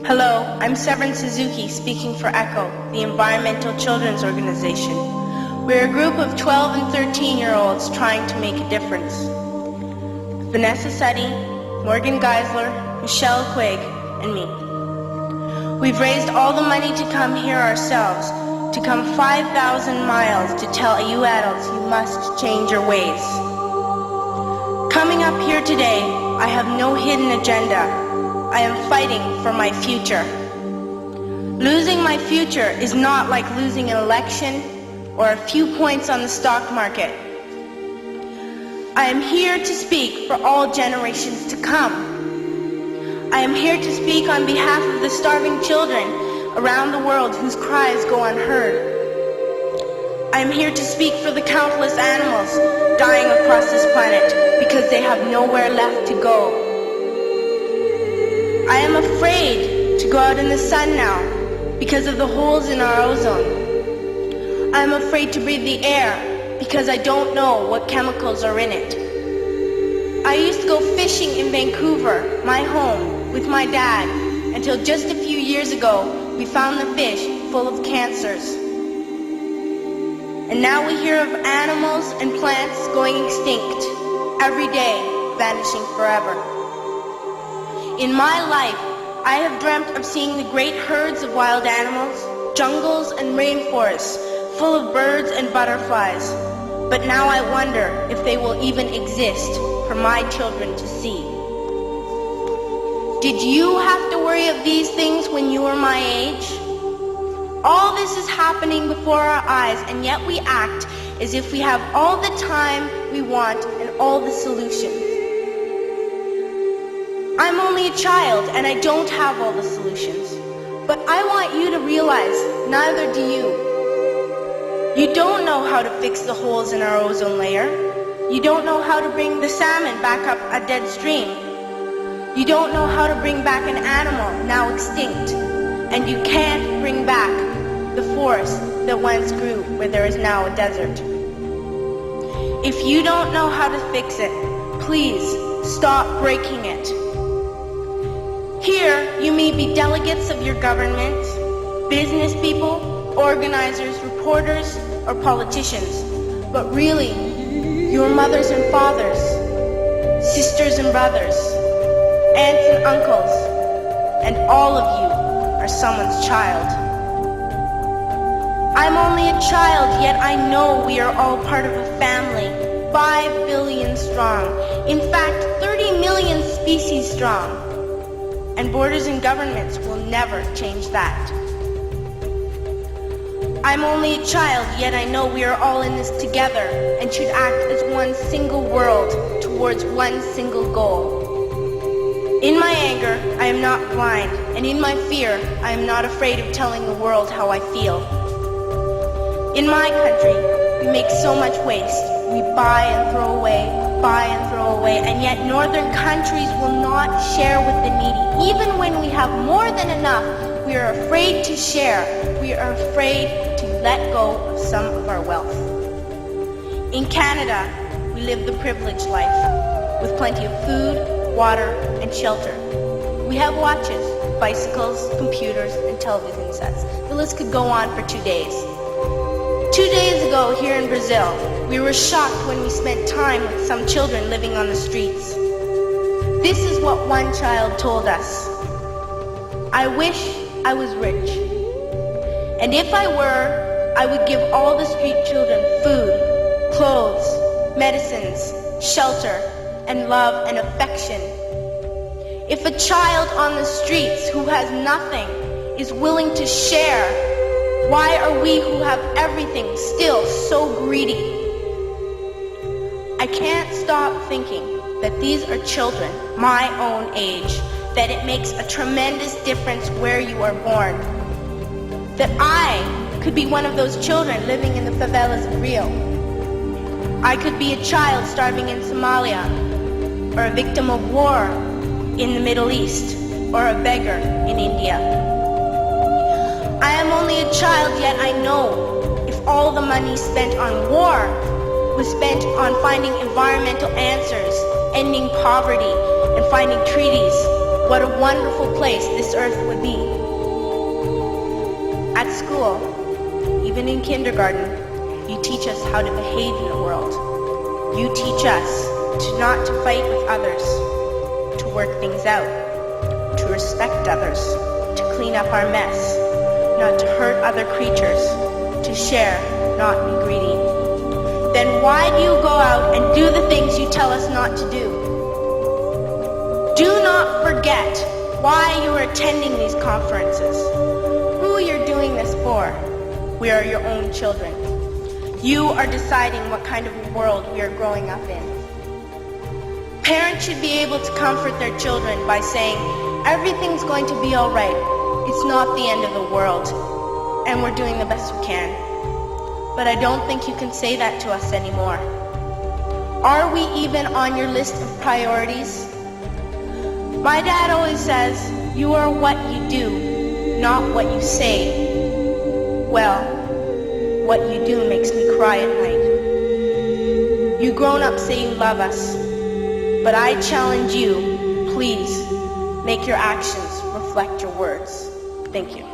Hello, I'm Sеверн Kуллис-Сузуки, speaking for E.C.O, the environmental children's organization. We're a group of 12 and 13-year-olds trying to make a difference. Vanessa Seti, Morgan Geisler, Michelle Quigg, and me. We've raised all the money to come here ourselves, to come 5,000 miles to tell you adults you must change your ways. Coming up here today, I have no hidden agenda. I am fighting for my future. Losing my future is not like losing an election or a few points on the stock market. I am here to speak for all generations to come. I am here to speak on behalf of the starving children around the world whose cries go unheard. I am here to speak for the countless animals dying across this planet because they have nowhere left to go. I am afraid to go out in the sun now because of the holes in our ozone. I am afraid to breathe the air because I don't know what chemicals are in it. I used to go fishing in Vancouver, my home, with my dad, until just a few years ago we found the fish full of cancers. And now we hear of animals and plants going extinct, every day vanishing forever. In my life, I have dreamt of seeing the great herds of wild animals, jungles and rainforests full of birds and butterflies. But now I wonder if they will even exist for my children to see. Did you have to worry of these things when you were my age? All this is happening before our eyes, and yet we act as if we have all the time we want and all the solutions. I'm only a child and I don't have all the solutions. But I want you to realize, neither do you. You don't know how to fix the holes in our ozone layer. You don't know how to bring the salmon back up a dead stream. You don't know how to bring back an animal now extinct. And you can't bring back the forest that once grew where there is now a desert. If you don't know how to fix it, please stop breaking it. Here, you may be delegates of your government, business people, organizers, reporters, or politicians, but really, your mothers and fathers, sisters and brothers, aunts and uncles, and all of you are someone's child. I'm only a child, yet I know we are all part of a family, 5 billion strong, in fact 30 million species strong. And borders and governments will never change that. I'm only a child, yet I know we are all in this together and should act as one single world towards one single goal. In my anger, I am not blind, and in my fear, I am not afraid of telling the world how I feel. In my country, we make so much waste. We buy and throw away, and yet northern countries will not share with the needy. Even when we have more than enough, we are afraid to share. We are afraid to let go of some of our wealth. In Canada, we live the privileged life, with plenty of food, water, and shelter. We have watches, bicycles, computers, and television sets. The list could go on for 2 days. 2 days ago, here in Brazil, we were shocked when we spent time with some children living on the streets. This is what one child told us. I wish I was rich. And if I were, I would give all the street children food, clothes, medicines, shelter, and love and affection. If a child on the streets who has nothing is willing to share, why are we who have everything still so greedy? I can't stop thinking that these are children my own age, that it makes a tremendous difference where you are born. That I could be one of those children living in the favelas of Rio. I could be a child starving in Somalia, or a victim of war in the Middle East, or a beggar in India. I am only a child, yet I know if all the money spent on war was spent on finding environmental answers, ending poverty, and finding treaties, what a wonderful place this earth would be. At school, even in kindergarten, you teach us how to behave in the world. You teach us not to fight with others, to work things out, to respect others, to clean up our mess, not to hurt other creatures, to share, not be greedy. Then why do you go out and do the things you tell us not to do? Do not forget why you are attending these conferences, who you're doing this for. We are your own children. You are deciding what kind of world we are growing up in. Parents should be able to comfort their children by saying, everything's going to be all right. It's not the end of the world, and we're doing the best we can. But I don't think you can say that to us anymore. Are we even on your list of priorities? My dad always says, you are what you do, not what you say. Well, what you do makes me cry at night. You grown-ups say you love us, but I challenge you, please, make your actions reflect your words. Thank you.